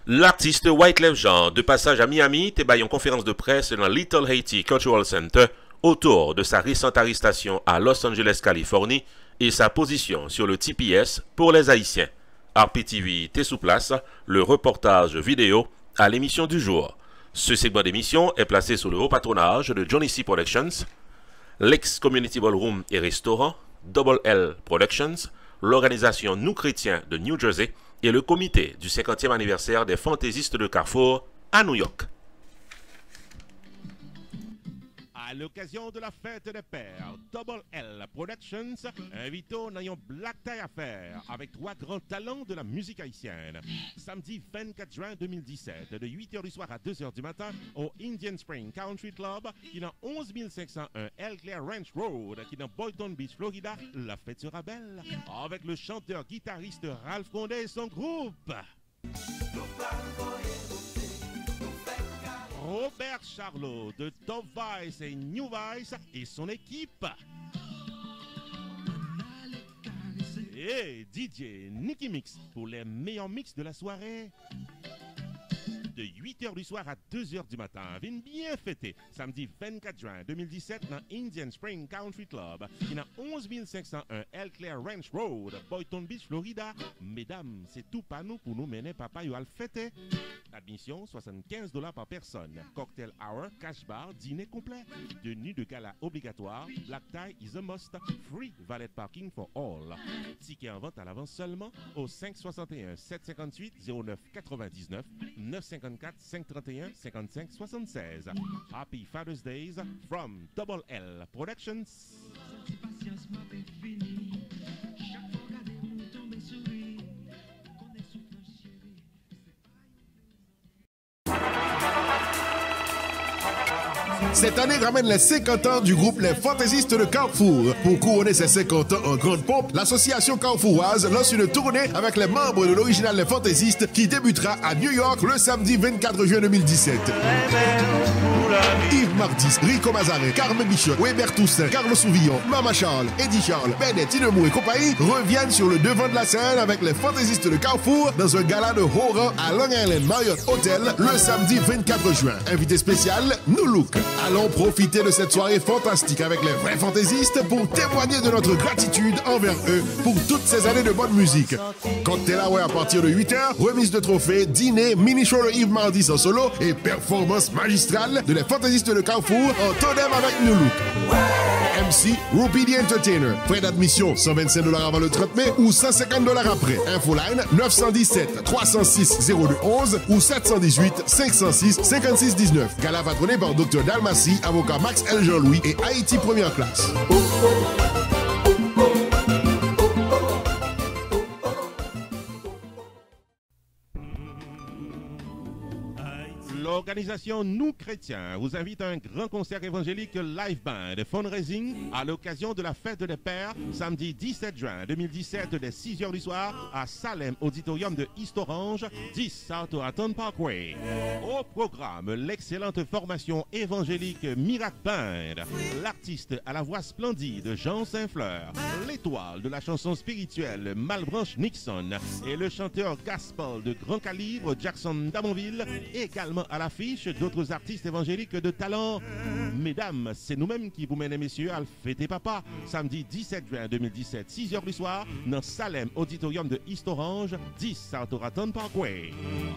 L'artiste Wyclef Jean, de passage à Miami, te baille en conférence de presse dans Little Haiti Cultural Center autour de sa récente arrestation à Los Angeles, Californie et sa position sur le TPS pour les Haïtiens. RPTV t'es sous place, le reportage vidéo à l'émission du jour. Ce segment d'émission est placé sous le haut patronage de Johnny C. Productions, l'ex-Community Ballroom et Restaurant, Double L Productions, l'organisation Nous Chrétiens de New Jersey et le comité du 50e anniversaire des fantaisistes de Carrefour à New York. À l'occasion de la fête des pères, Double L Productions invite dans un black tie affaire avec 3 grands talents de la musique haïtienne. Samedi 24 juin 2017, de 8h du soir à 2h du matin, au Indian Spring Country Club, qui est dans 11501 El Claire Ranch Road, qui est dans Boynton Beach, Florida. La fête sera belle avec le chanteur-guitariste Ralph Condé et son groupe. Robert Charlot de Top Vice et New Vice et son équipe. Et DJ Nicky Mix pour les meilleurs mix de la soirée. De 8h du soir à 2h du matin. Viens bien fêter. Samedi 24 juin 2017 dans Indian Spring Country Club, qui est dans 11501 El Claire Ranch Road, Boynton Beach, Florida. Mesdames, c'est tout pas nous pour nous mener papa yo al fêter. Admission $75 par personne. Cocktail hour, cash bar, dîner complet. Tenue de gala obligatoire. Black tie is a must. Free valet parking for all. Ticket en vente à l'avance seulement au 561 758 09 99 954 531 55 76. Happy Father's Days from Double L Productions. Cette année ramène les 50 ans du groupe Les Fantaisistes de Carrefour. Pour couronner ces 50 ans en grande pompe, l'association carrefouroise lance une tournée avec les membres de l'original Les Fantaisistes qui débutera à New York le samedi 24 juin 2017. Yves Mardis, Rico Mazarin, Carmen Bichot, Weber Toussaint, Carlos Souvillon, Mama Charles, Eddie Charles, Bennett, Tinemou et compagnie reviennent sur le devant de la scène avec les Fantaisistes de Carrefour dans un gala de haut rang à Long Island Marriott Hotel le samedi 24 juin. Invité spécial, New Look. Allons profiter de cette soirée fantastique avec les vrais fantaisistes pour témoigner de notre gratitude envers eux pour toutes ces années de bonne musique. Cocktail hour à partir de 8h, remise de trophées, dîner, mini-show de Yves Mardis en solo et performance magistrale de les fantaisistes de Carrefour en tandem avec New Look. MC, Ruby the Entertainer. Frais d'admission, $125 avant le 30 mai ou $150 après. Infoline, 917 306 0211 ou 718 506 5619. Gala patronné par Dr. Dalmassi, avocat Max L. Jean-Louis et Haïti première classe. L'organisation Nous Chrétiens vous invite à un grand concert évangélique live band fundraising à l'occasion de la fête des pères, samedi 17 juin 2017 dès 6h du soir à Salem Auditorium de East Orange, 10 South Horton Parkway. Au programme, l'excellente formation évangélique Miracle Band, l'artiste à la voix splendide Jean Saint-Fleur, l'étoile de la chanson spirituelle Malbranche Nixon et le chanteur gospel de grand calibre Jackson Damonville, également à l'affiche d'autres artistes évangéliques de talent. Mesdames, c'est nous-mêmes qui vous menons, messieurs, à fêter papa. Samedi 17 juin 2017, 6h du soir, dans Salem Auditorium de East Orange, 10 South Horton Parkway.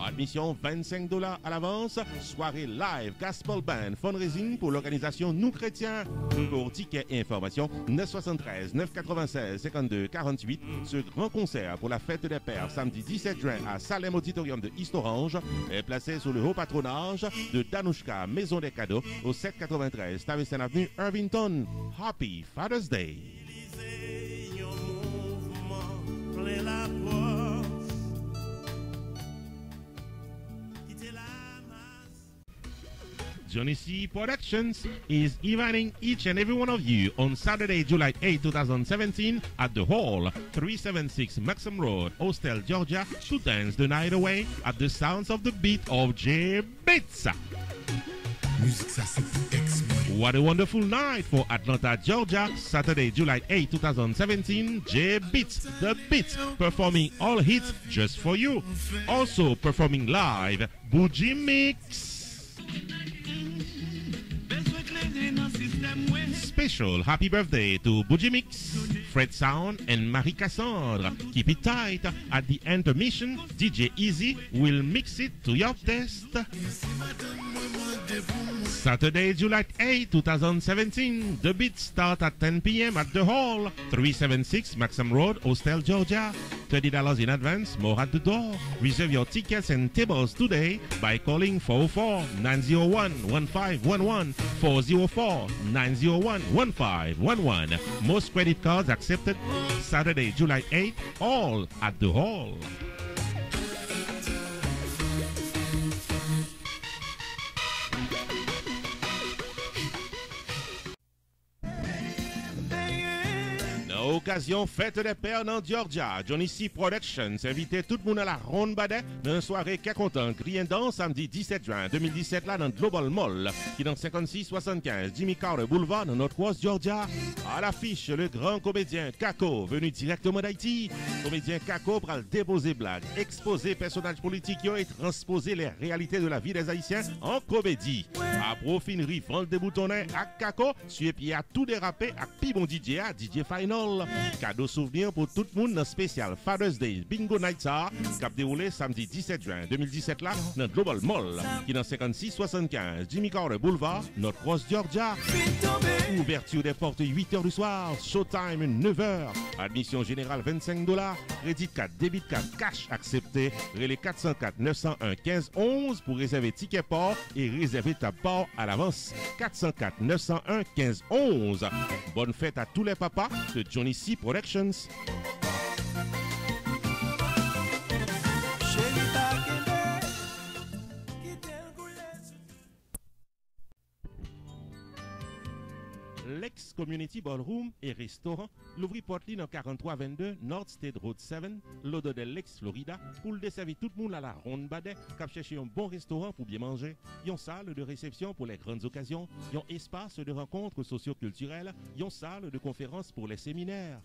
Admission $25 à l'avance. Soirée live Gospel Band fundraising pour l'organisation Nous Chrétiens. Pour tickets et informations, 973 996 52 48. Ce grand concert pour la fête des pères, samedi 17 juin à Salem Auditorium de East Orange, est placé sous le haut patronage de Danushka Maison des Cadeaux au 793 Stuyvesant Avenue, Irvington. Happy Father's Day. Johnny C. Productions is inviting each and every one of you on Saturday, July 8, 2017 at the Hall, 376 Maxim Road, Austell, Georgia, to dance the night away at the sounds of the beat of J. Beats. What a wonderful night for Atlanta, Georgia. Saturday, July 8, 2017. J Beats, The Beats, performing all hits just for you. Also performing live, Bougie Mix. Special happy birthday to Bougie Mix, Fred Sound, and Marie Cassandre. Keep it tight. At the intermission, DJ Easy will mix it to your taste. Saturday, July 8, 2017. The Beats start at 10 p.m. at the Hall, 376 Maxam Road, Austell, Georgia. $30 in advance, more at the door. Reserve your tickets and tables today by calling 404-901-1511, 404-901-1511. Most credit cards accepted. Saturday, July 8, all at the Hall. Occasion fête des pères dans Georgia. Johnny C Productions invité tout le monde à la ronde badet dans une soirée qui est content. Criant dans samedi 17 juin 2017 là dans Global Mall qui est dans 5675 Jimmy Carter Boulevard dans Northwest Georgia. À l'affiche le grand comédien Kako venu directement d'Haïti. Comédien Kako pour déposer blagues, exposer personnages politiques et transposer les réalités de la vie des Haïtiens en comédie. À profinerie vente des boutonnets à Kako, suivi pied à tout déraper à Pibon DJ à DJ Final. Cadeau souvenir pour tout le monde dans spécial Father's Day Bingo Night Star qui a déroulé samedi 17 juin 2017 là dans Global Mall qui est dans 5675 Jimmy Carter Boulevard, Northwest Georgia. Ouverture des portes 8h du soir, showtime 9h. Admission générale $25. Crédit card, débit card, cash accepté. Relais 404 901 15 11 pour réserver ticket port et réserver ta port à l'avance. 404 901 15 11. Bonne fête à tous les papas de Johnny C Productions. L'ex-Community Ballroom et restaurant l'ouvrit porte dans 4322 North State Road 7, l'odeur de l'ex-Florida, pour le desservir tout le monde à la ronde badet, qui chercher un bon restaurant pour bien manger, une salle de réception pour les grandes occasions, un espace de rencontres socio-culturelles, une salle de conférences pour les séminaires.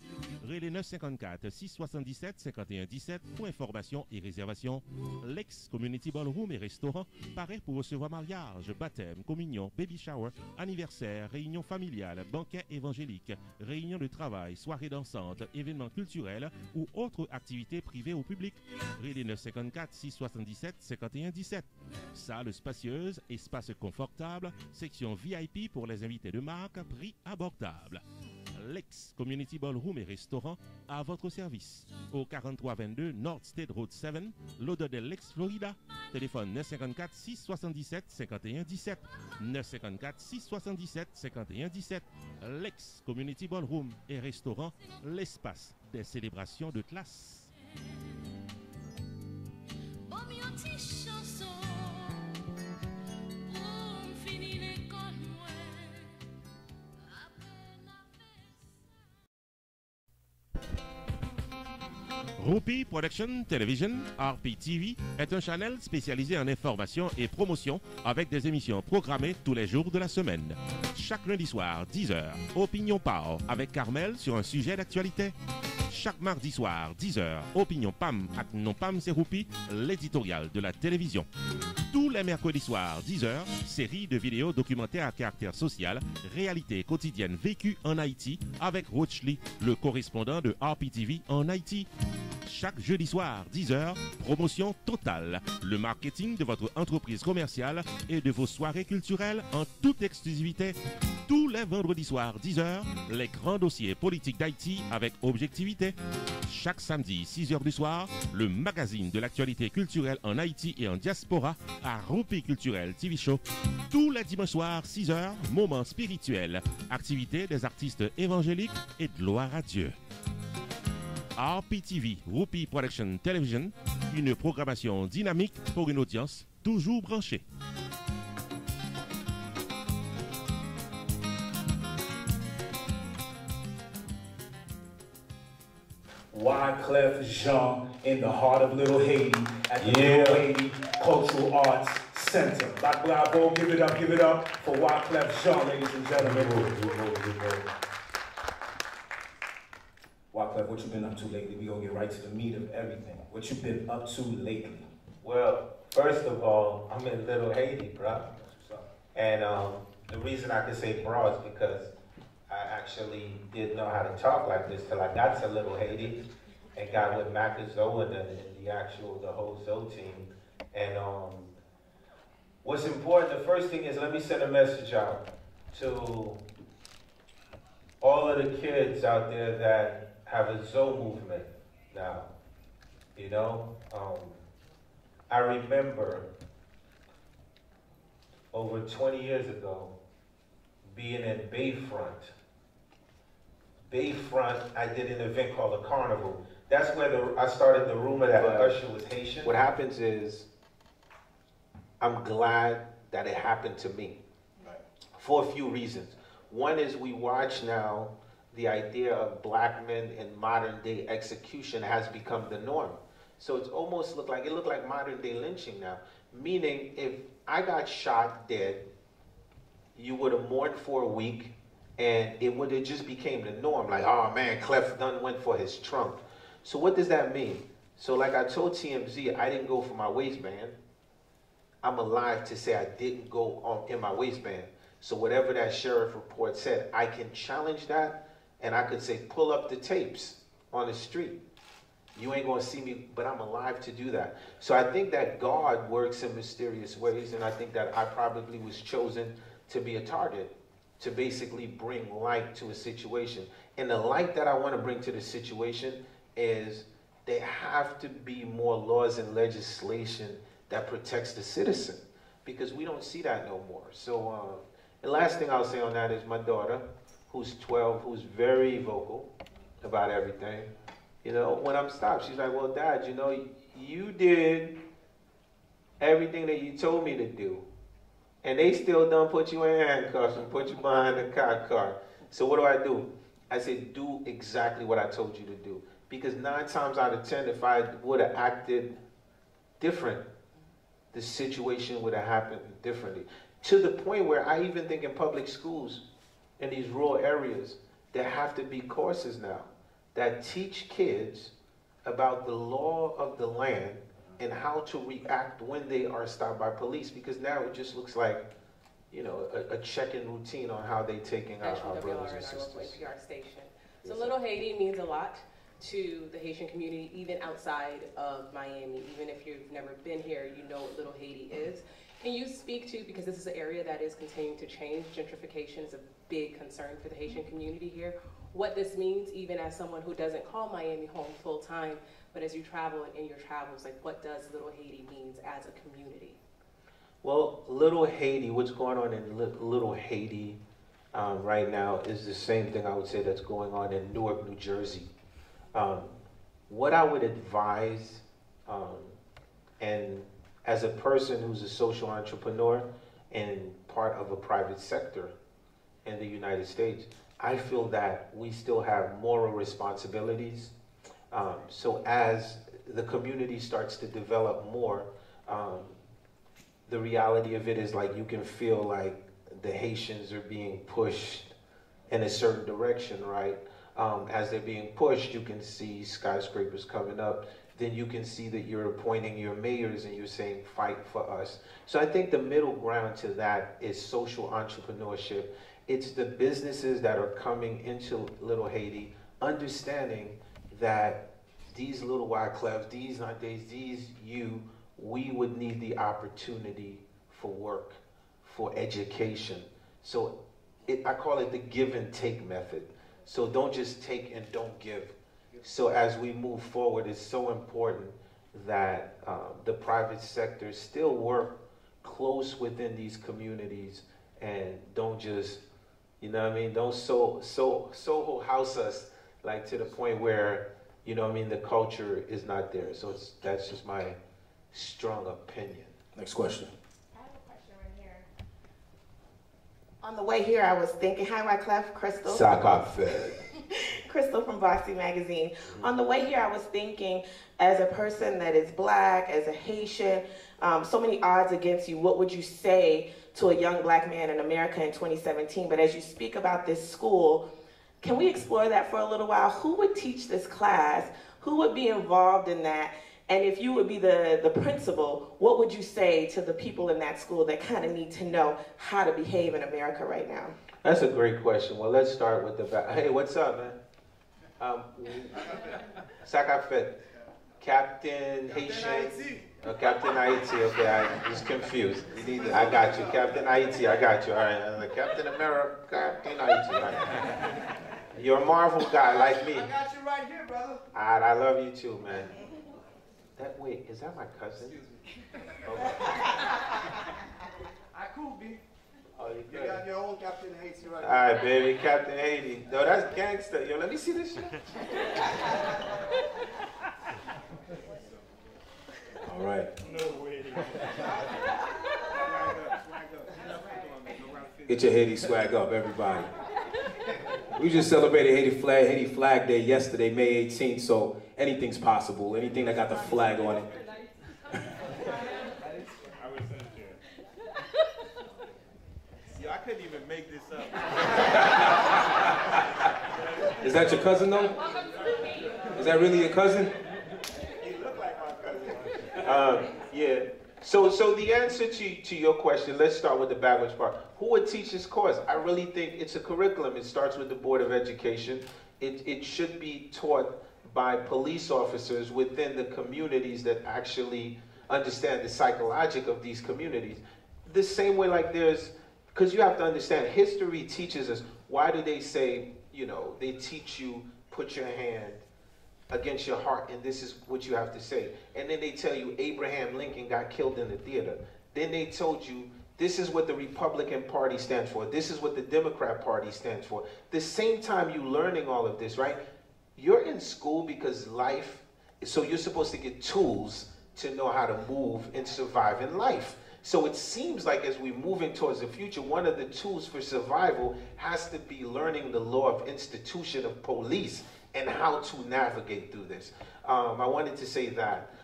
Relais 954 677 51 17 pour information et réservation. L'ex-Community Ballroom et restaurant paraît pour recevoir mariage, baptême, communion, baby shower, anniversaire, réunion familiale, banquet évangélique, réunion de travail, soirée dansante, événements culturels ou autres activités privées au public. Relais 954 677 51 17. Salle spacieuse, espace confortable, section VIP pour les invités de marque, prix abordable. L'ex-Community Ballroom et restaurant à votre service. Au 4322 North State Road 7, l'odeur de l'ex-Florida. Téléphone 954 677 51 17. 954 677 51 17. L'ex-Community Ballroom et restaurant, l'espace des célébrations de classe. Rupi Production Television, RPTV, est un channel spécialisé en information et promotion avec des émissions programmées tous les jours de la semaine. Chaque lundi soir, 10h, Opinion Power avec Carmel sur un sujet d'actualité. Chaque mardi soir, 10h, Opinion Pam avec Non Pam c'est Rupi, l'éditorial de la télévision. Tous les mercredis soirs, 10h, série de vidéos documentaires à caractère social, réalité quotidienne vécue en Haïti avec Rochely, le correspondant de RPTV en Haïti. Chaque jeudi soir, 10h, promotion totale. Le marketing de votre entreprise commerciale et de vos soirées culturelles en toute exclusivité. Tous les vendredis soirs, 10h, les grands dossiers politiques d'Haïti avec objectivité. Chaque samedi, 6h du soir, le magazine de l'actualité culturelle en Haïti et en diaspora à Rupi Culturel TV Show. Tous les dimanches soirs, 6h, moments spirituels, activités des artistes évangéliques et gloire à Dieu. RPTV, Rupi Production Television, une programmation dynamique pour une audience toujours branchée. Wyclef Jean in the heart of Little Haiti at the Little Haiti Cultural Arts center. Like bravo, give it up for Wyclef Jean, ladies and gentlemen. Wyclef, what you been up to lately? We gonna get right to the meat of everything. What you been up to lately? Well, first of all, I'm in Little Haiti, bro. And the reason I can say bro is because I actually didn't know how to talk like this till I got to Little Haiti and got with Macazo and the whole Zoe team. And what's important, the first thing is, let me send a message out to all of the kids out there that have a Zoe movement now. You know, I remember over 20 years ago being in Bayfront. I did an event called the Carnival. That's where I started the rumor that Usher was Haitian. What happens is, I'm glad that it happened to me, for a few reasons. One is we watch now the idea of black men in modern day execution has become the norm. So it's almost looked like modern day lynching now. Meaning, if I got shot dead, you would have mourned for a week, and it just became the norm. Like, oh man, Clef done went for his trunk. So what does that mean? So like I told TMZ, I didn't go for my waistband. I'm alive to say I didn't go in my waistband. So whatever that sheriff report said, I can challenge that, and I could say, pull up the tapes on the street. You ain't gonna see me, but I'm alive to do that. So I think that God works in mysterious ways, and I think that I probably was chosen to be a target, to basically bring light to a situation. And the light that I wanna bring to the situation is there have to be more laws and legislation that protects the citizen, because we don't see that no more. So the last thing I'll say on that is my daughter, who's 12, who's very vocal about everything. You know, when I'm stopped, she's like, well, Dad, you know, you did everything that you told me to do, and they still done put you in handcuffs and put you behind the cop car. So what do? I said, do exactly what I told you to do. Because 9 times out of 10, if I would have acted different, the situation would have happened differently. To the point where I even think in public schools, in these rural areas, there have to be courses now that teach kids about the law of the land and how to react when they are stopped by police. Because now it just looks like, you know, a check-in routine on how they taking our brothers and sisters. NPR station. So Little Haiti means a lot to the Haitian community, even outside of Miami. Even if you've never been here, you know what Little Haiti is. Can you speak to, because this is an area that is continuing to change, gentrification is a big concern for the Haitian community here, what this means even as someone who doesn't call Miami home full time, but as you travel and in your travels, like what does Little Haiti means as a community? Well, Little Haiti, what's going on in Little Haiti right now is the same thing I would say that's going on in Newark, New Jersey. What I would advise, and as a person who's a social entrepreneur and part of a private sector in the United States, I feel that we still have moral responsibilities. So as the community starts to develop more, the reality of it is like you can feel like the Haitians are being pushed in a certain direction, right? As they're being pushed, you can see skyscrapers coming up. Then you can see that you're appointing your mayors and you're saying, fight for us. So I think the middle ground to that is social entrepreneurship. It's the businesses that are coming into Little Haiti, understanding that these little Wyclef, these Nantes, these we would need the opportunity for work, for education. So I call it the give and take method. So don't just take and don't give. So as we move forward, it's so important that the private sector still work close within these communities and don't just, you know what I mean, don't Soho house us like to the point where, you know what I mean, the culture is not there. So that's just my strong opinion. Next question. I have a question right here. On the way here, I was thinking, hi, Wyclef, Crystal. Sock fed. Crystal from Bossy Magazine. On the way here, I was thinking, as a person that is black, as a Haitian, so many odds against you, what would you say to a young black man in America in 2017? But as you speak about this school, can we explore that for a little while? Who would teach this class? Who would be involved in that? And if you would be the principal, what would you say to the people in that school that kind of need to know how to behave in America right now? That's a great question. Well, let's start with the back. Hey, what's up, man? Sakafet. Captain Haitian. Captain Haiti. Okay, I was confused. I got you. Captain Haiti, I got you. All right. Captain America, Captain Haiti. All right. You're a Marvel guy like me. I got you right here, brother. All right, I love you too, man. Wait, is that my cousin? Excuse me. Okay. I cool, B. Oh, you You got your own Captain Haiti right All right, baby, Captain Haiti. No, that's gangster. Yo, let me see this shit. All right. No way. Get your Haiti swag up, everybody. We just celebrated Haiti Flag Day yesterday, May 18th, so anything's possible. Anything that got the flag on it. Yo, I couldn't even make this up. Is that your cousin, though? Is that really your cousin? You look like my cousin. Yeah. So the answer to your question, let's start with the backwards part. Who would teach this course? I really think it's a curriculum. It starts with the Board of Education. It should be taught by police officers within the communities that actually understand the psychologic of these communities. The same way like because you have to understand, history teaches us, why do they say, they teach you, put your hand against your heart, and this is what you have to say. And then they tell you Abraham Lincoln got killed in the theater. Then they told you this is what the Republican Party stands for. This is what the Democrat Party stands for. The same time you learning all of this, right? You're in school because so you're supposed to get tools to know how to move and survive in life. So it seems like as we're moving towards the future, one of the tools for survival has to be learning the law of institution of police and how to navigate through this. I wanted to say that.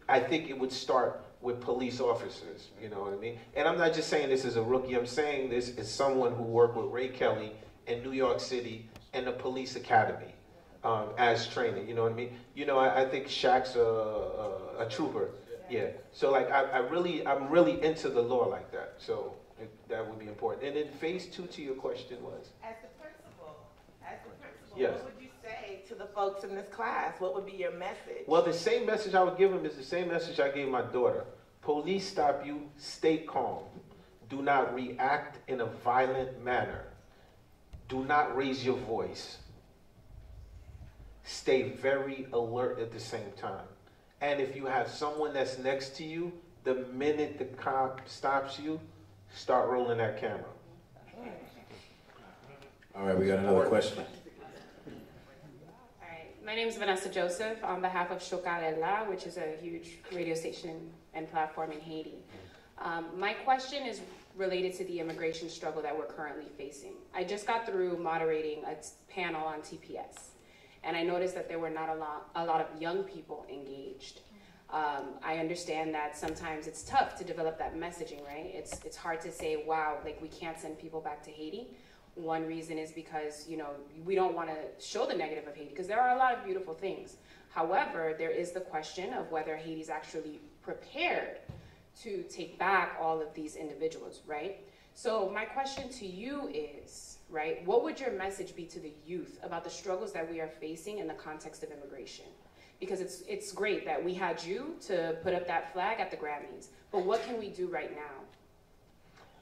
I think it would start with police officers, you know what I mean? And I'm not just saying this as a rookie, I'm saying this as someone who worked with Ray Kelly in New York City and the police academy as training, you know what I mean? I think Shaq's a trooper, yeah. So like, I'm really into the law like that, so that would be important. And then phase 2 to your question was? As the principal, Yes. What would you say to the folks in this class? What would be your message? Well, the same message I would give them is the same message I gave my daughter. Police stop you, stay calm. Do not react in a violent manner. Do not raise your voice. Stay very alert at the same time. And if you have someone that's next to you, the minute the cop stops you, start rolling that camera. All right, we got another question. My name is Vanessa Joseph on behalf of Chocalela, which is a huge radio station and platform in Haiti. My question is related to the immigration struggle that we're currently facing. I just got through moderating a panel on TPS, and I noticed that there were not a lot of young people engaged. I understand that sometimes it's tough to develop that messaging, right? It's hard to say, wow, like we can't send people back to Haiti. One reason is because, we don't want to show the negative of Haiti, because there are a lot of beautiful things. However, there is the question of whether Haiti's actually prepared to take back all of these individuals, right? So my question to you is, right, what would your message be to the youth about the struggles that we are facing in the context of immigration? Because it's great that we had you to put up that flag at the Grammys, but what can we do right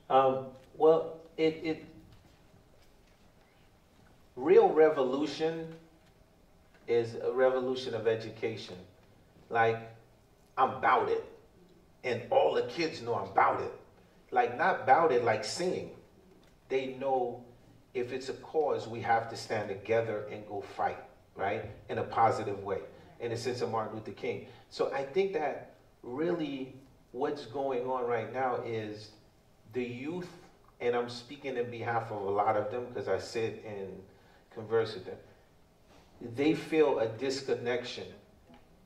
now? Well, real revolution is a revolution of education. Like, I'm about it. And all the kids know I'm about it. Like, not about it like singing. They know if it's a cause, we have to stand together and go fight, right? In a positive way, in the sense of Martin Luther King. So I think that really what's going on right now is the youth, and I'm speaking in behalf of a lot of them because I sit and converse with them. they feel a disconnection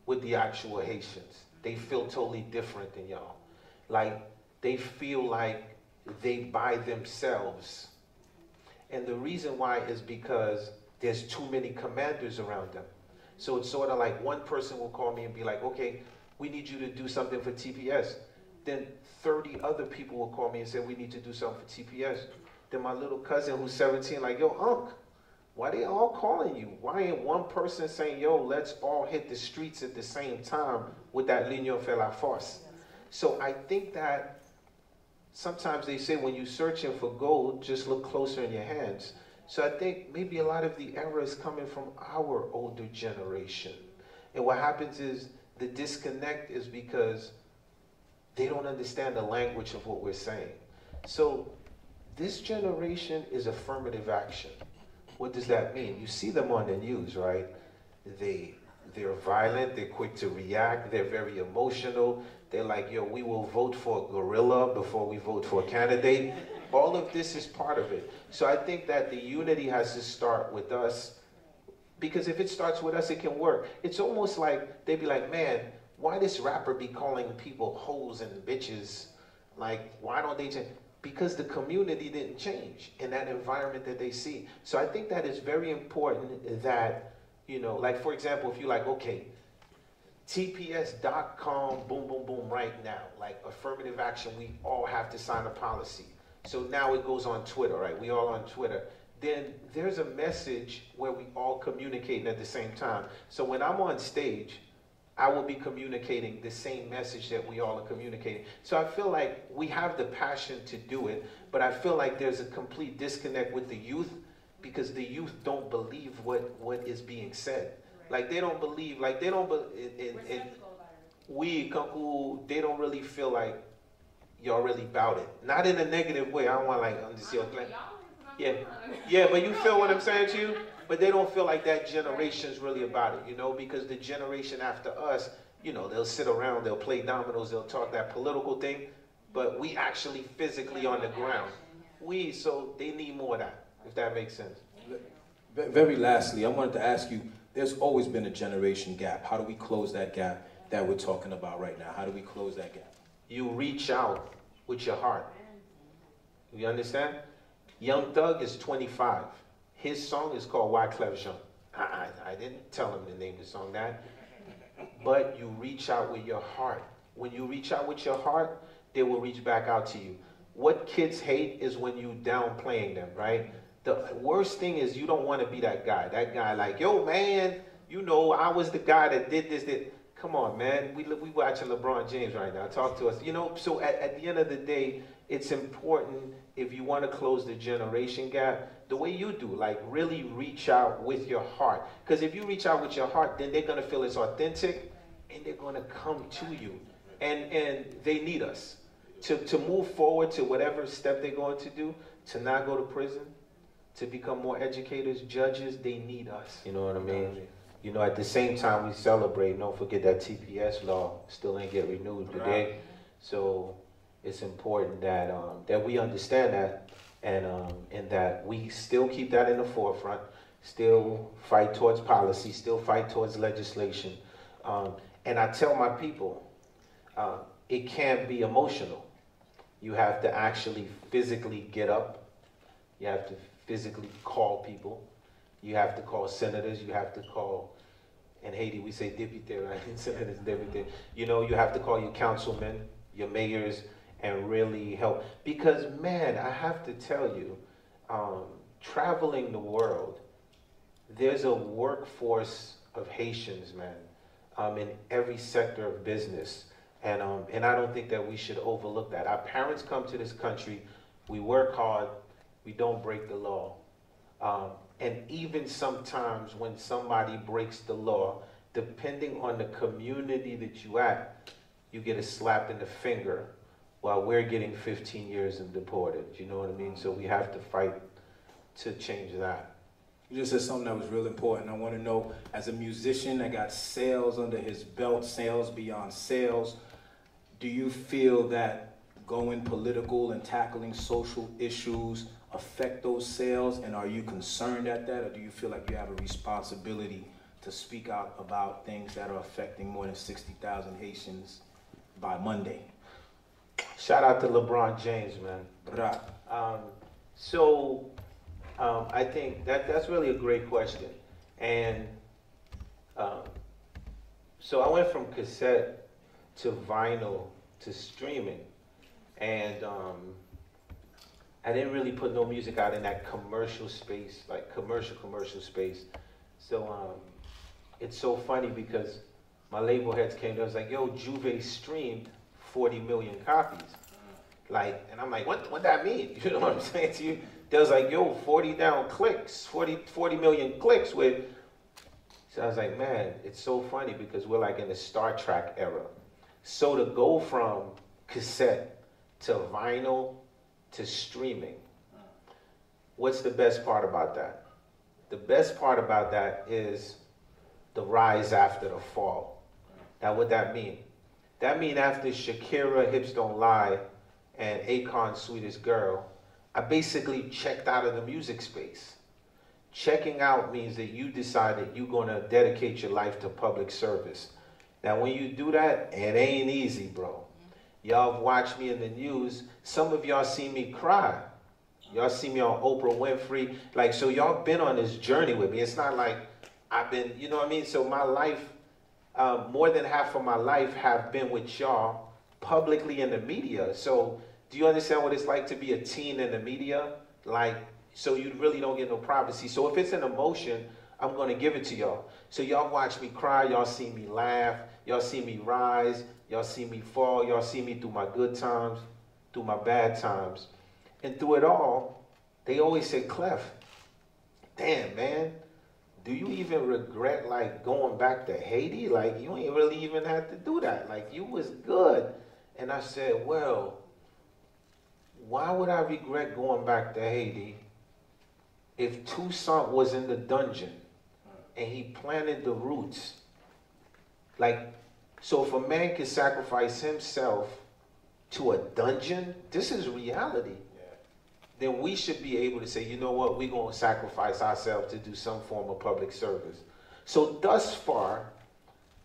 with the actual Haitians. They feel totally different than y'all. Like, they feel like they by themselves. And the reason why is because there's too many commanders around them. So it's sort of like one person will call me and be like, okay, we need you to do something for TPS. Then 30 other people will call me and say, we need to do something for TPS. Then my little cousin who's 17, like, yo, Unc, why they all calling you? Why ain't one person saying, yo, let's all hit the streets at the same time with that l'union fait la force? So I think that sometimes they say when you're searching for gold, just look closer in your hands. So I think maybe a lot of the error is coming from our older generation. And what happens is the disconnect is because they don't understand the language of what we're saying. So this generation is affirmative action. What does that mean? You see them on the news, right? They're violent, they're quick to react, they're very emotional. They're like, yo, we will vote for a gorilla before we vote for a candidate. All of this is part of it. So I think that the unity has to start with us, because if it starts with us, it can work. It's almost like they'd be like, man, why this rapper be calling people hoes and bitches? Like, why don't they change? Because the community didn't change in that environment that they see. So I think that is very important that, you know, like, for example, if you're like, okay, TPS.com, boom, boom, boom, right now, like affirmative action, we all have to sign a policy. So now it goes on Twitter, right? We all on Twitter. Then there's a message where we all communicating at the same time. So when I'm on stage, I will be communicating the same message that we all are communicating. So I feel like we have the passion to do it, but I feel like there's a complete disconnect with the youth, because the youth don't believe what is being said. Like, they don't believe, like, they don't believe, they don't really feel like y'all really about it. Not in a negative way. I don't want, like, yeah, but you feel what I'm saying to you? But they don't feel like that generation's really about it, you know, because the generation after us, you know, they'll sit around, they'll play dominoes, they'll talk that political thing, but we actually physically on the ground. So they need more of that, if that makes sense. Very lastly, I wanted to ask you, there's always been a generation gap. How do we close that gap that we're talking about right now? How do we close that gap? You reach out with your heart. You understand? Young Thug is 25. His song is called Wyclef Jean. I didn't tell him to name the song that. But you reach out with your heart. When you reach out with your heart, they will reach back out to you. What kids hate is when you downplaying them, right? The worst thing is you don't want to be that guy. That guy like, yo, man, you know, I was the guy that did this. Come on, man. We watching LeBron James right now. Talk to us. You know, so at the end of the day, it's important, if you want to close the generation gap, the way you do, like, really reach out with your heart. Because if you reach out with your heart, then they're going to feel it's authentic, and they're going to come to you. And they need us to move forward to whatever step they're going to do, to not go to prison, to become more educators, judges. They need us. You know what I mean? You know, at the same time we celebrate, don't forget that TPS law still ain't get renewed today. So it's important that that we understand that, and that we still keep that in the forefront, still fight towards policy, still fight towards legislation. And I tell my people, it can't be emotional. You have to actually physically get up. You have to physically call people. You have to call senators. You have to call, in Haiti we say député, right? Senators, député. You know, you have to call your councilmen, your mayors, and really help. Because, man, I have to tell you, traveling the world, there's a workforce of Haitians, man, in every sector of business. And I don't think that we should overlook that. Our parents come to this country, we work hard, we don't break the law. And even sometimes when somebody breaks the law, depending on the community that you at, you get a slap in the finger while we're getting 15 years and deported. You know what I mean? So we have to fight to change that. You just said something that was real important. I want to know, as a musician that got sales under his belt, sales beyond sales, do you feel that going political and tackling social issues affect those sales? And are you concerned at that, or do you feel like you have a responsibility to speak out about things that are affecting more than 60,000 Haitians by Monday? Shout out to LeBron James, man. I think that's really a great question. And so I went from cassette to vinyl to streaming. And I didn't really put no music out in that commercial space, like commercial space. So it's so funny because my label heads came to us like, yo, Juve streamed 40 million copies. Like, and I'm like, what that mean? You know what I'm saying to you? They was like, yo, 40 million clicks with. So I was like, man, it's so funny because we're like in the Star Trek era. So to go from cassette to vinyl to streaming, what's the best part about that? The best part about that is the rise after the fall. Now, what that mean? That mean after Shakira, Hips Don't Lie, and Akon's Sweetest Girl, I basically checked out of the music space. Checking out means that you decided you're gonna dedicate your life to public service. Now, when you do that, it ain't easy, bro. Y'all have watched me in the news. Some of y'all see me cry. Y'all see me on Oprah Winfrey. Like, so y'all been on this journey with me. It's not like I've been, you know what I mean? So my life, more than half of my life have been with y'all publicly in the media. So do you understand what it's like to be a teen in the media? Like, so you really don't get no privacy. So if it's an emotion, I'm going to give it to y'all. So y'all watch me cry. Y'all see me laugh. Y'all see me rise. Y'all see me fall. Y'all see me through my good times, through my bad times. And through it all, they always say, Clef, damn, man, do you even regret, like, going back to Haiti? Like, you ain't really even had to do that. Like, you was good. And I said, well, why would I regret going back to Haiti if Toussaint was in the dungeon and he planted the roots? Like, so if a man can sacrifice himself to a dungeon, this is reality. Then we should be able to say, you know what, we're going to sacrifice ourselves to do some form of public service. So thus far,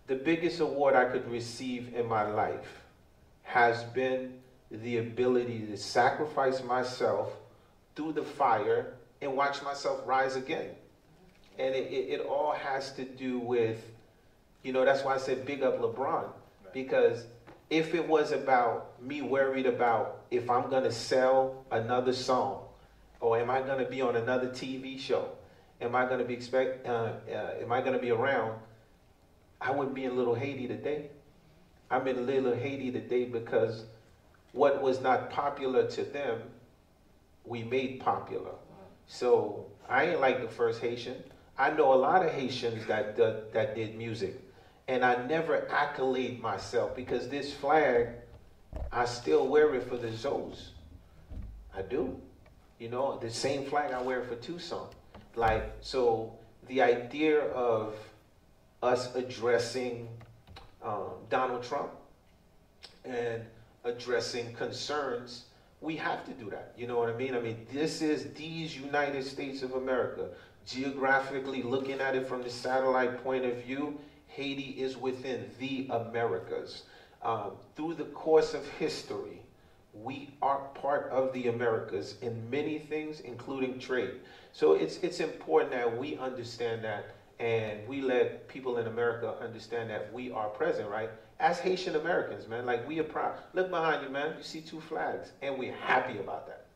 the biggest award I could receive in my life has been the ability to sacrifice myself through the fire and watch myself rise again. And it all has to do with, you know, that's why I said big up LeBron. Because if it was about me worried about if I'm going to sell another song, or am I going to be on another TV show, am I going to be am I going to be around, I wouldn't be in Little Haiti today. I'm in Little Haiti today because what was not popular to them, we made popular. So I ain't like the first Haitian. I know a lot of Haitians that did music. And I never accolade myself because this flag, I still wear it for the Zoes. I do. You know, the same flag I wear for Toussaint. Like, so the idea of us addressing Donald Trump and addressing concerns, we have to do that. You know what I mean? I mean, this is these United States of America. Geographically looking at it from the satellite point of view, Haiti is within the Americas. Through the course of history, we are part of the Americas in many things, including trade. So it's important that we understand that, and we let people in America understand that we are present, right? As Haitian Americans, man, like we are proud. Look behind you, man. You see two flags, and we're happy about that.